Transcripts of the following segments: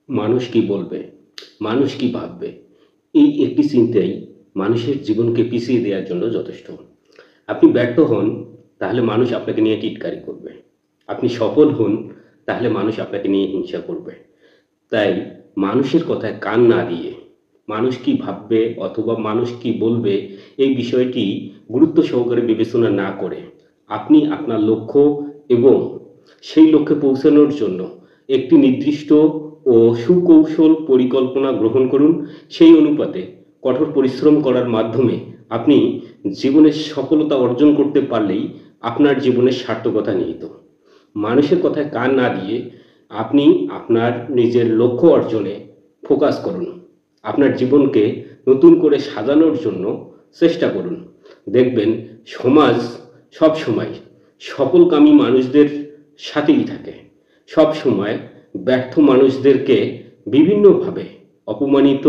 মানুষ কি বলবে, মানুষ কি ভাববে, এই একটি চিন্তাই মানুষের জীবনকে পিছিয়ে দেওয়ার জন্য যথেষ্ট। আপনি ব্যর্থ হন, তাহলে মানুষ আপনাকে নিয়ে টিটকারি করবে। আপনি সফল হন, তাহলে মানুষ আপনাকে নিয়ে হিংসা করবে। তাই মানুষের কথায় কান না দিয়ে মানুষ কি ভাববে অথবা মানুষ কি বলবে এই বিষয়টি গুরুত্ব সহকারে বিবেচনা না করে আপনি আপনার লক্ষ্য এবং সেই লক্ষ্যে পৌঁছানোর জন্য একটি নির্দিষ্ট ও সুকৌশল পরিকল্পনা গ্রহণ করুন। সেই অনুপাতে কঠোর পরিশ্রম করার মাধ্যমে আপনি জীবনের সফলতা অর্জন করতে পারলেই আপনার জীবনের সার্থকতা নিহিত। মানুষের কথায় কান না দিয়ে আপনি আপনার নিজের লক্ষ্য অর্জনে ফোকাস করুন। আপনার জীবনকে নতুন করে সাজানোর জন্য চেষ্টা করুন। দেখবেন সমাজ সব সময় সফলকামী মানুষদের সাথেই থাকে। সব সময় ব্যর্থ মানুষদেরকে বিভিন্নভাবে অপমানিত,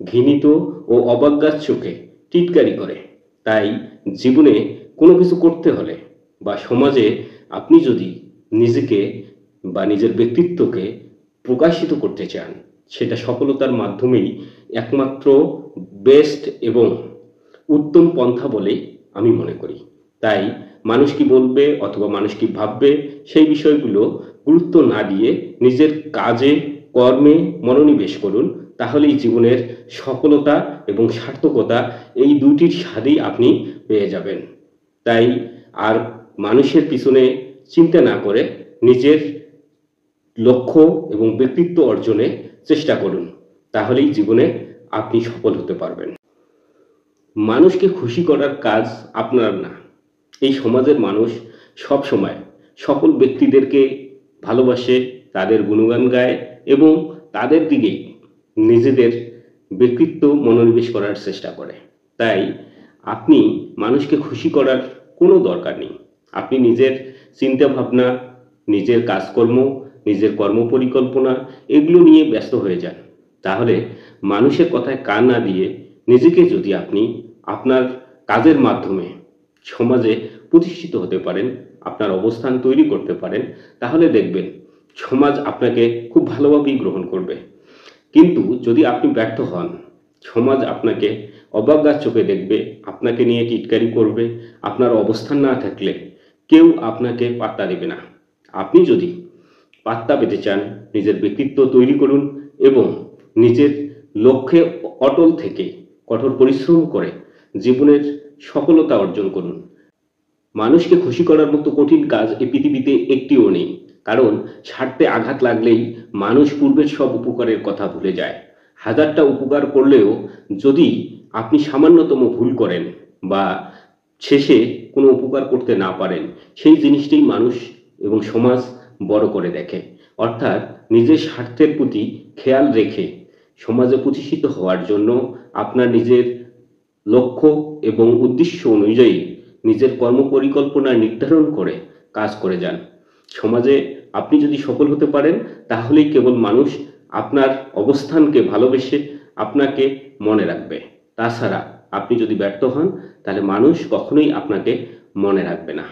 ঘৃণিত ও অবজ্ঞার চোখে টিটকারি করে। তাই জীবনে কোনো কিছু করতে হলে বা সমাজে আপনি যদি নিজেকে বা নিজের ব্যক্তিত্বকে প্রকাশিত করতে চান, সেটা সফলতার মাধ্যমেই একমাত্র বেস্ট এবং উত্তম পন্থা বলে আমি মনে করি। তাই মানুষ কি বলবে অথবা মানুষ কি ভাববে সেই বিষয়গুলো গুরুত্ব না দিয়ে নিজের কাজে কর্মে মনোনিবেশ করুন। তাহলেই জীবনের সফলতা এবং সার্থকতা এই দুটির স্বাদেই আপনি পেয়ে যাবেন। তাই আর মানুষের পিছনে চিন্তা না করে নিজের লক্ষ্য এবং ব্যক্তিত্ব অর্জনে চেষ্টা করুন। তাহলেই জীবনে আপনি সফল হতে পারবেন। মানুষকে খুশি করার কাজ আপনার না। এই সমাজের মানুষ সব সময় সকল ব্যক্তিদেরকে ভালোবাসে, তাদের গুণগান গায় এবং তাদের দিকেই নিজেদের ব্যক্তিত্ব মনোনিবেশ করার চেষ্টা করে। তাই আপনি মানুষকে খুশি করার কোনো দরকার নেই। আপনি নিজের চিন্তা ভাবনা, নিজের কাজকর্ম, নিজের কর্মপরিকল্পনা এগুলো নিয়ে ব্যস্ত হয়ে যান। তাহলে মানুষের কথায় কান না দিয়ে নিজেকে যদি আপনি আপনার কাজের মাধ্যমে সমাজে প্রতিষ্ঠিত হতে পারেন, আপনার অবস্থান তৈরি করতে পারেন, তাহলে দেখবেন সমাজ আপনাকে খুব ভালোভাবেই গ্রহণ করবে। কিন্তু যদি আপনি ব্যর্থ হন, সমাজ আপনাকে অবজ্ঞার চোখে দেখবে, আপনাকে নিয়ে টিটকারি করবে। আপনার অবস্থান না থাকলে কেউ আপনাকে পাত্তা দেবে না। আপনি যদি পাত্তা পেতে চান, নিজের ব্যক্তিত্ব তৈরি করুন এবং নিজের লক্ষ্যে অটল থেকে কঠোর পরিশ্রম করে জীবনের সফলতা অর্জন করুন। মানুষকে খুশি করার মতো কঠিন কাজ এই পৃথিবীতে একটিও নেই। কারণ স্বার্থে আঘাত লাগলেই মানুষ পূর্বের সব উপকারের কথা ভুলে যায়। হাজারটা উপকার করলেও যদি আপনি সামান্যতম ভুল করেন বা শেষে কোনো উপকার করতে না পারেন, সেই জিনিসটাই মানুষ এবং সমাজ বড় করে দেখে। অর্থাৎ নিজের স্বার্থের প্রতি খেয়াল রেখে সমাজে প্রতিষ্ঠিত হওয়ার জন্য আপনার নিজের লক্ষ্য এবং উদ্দেশ্য অনুযায়ী নিজের কর্মপরিকল্পনা নির্ধারণ করে কাজ করে যান। সমাজে আপনি যদি সফল হতে পারেন, তাহলেই কেবল মানুষ আপনার অবস্থানকে ভালোবেসে আপনাকে মনে রাখবে। তাছাড়া আপনি যদি ব্যর্থ হন, তাহলে মানুষ কখনোই আপনাকে মনে রাখবে না।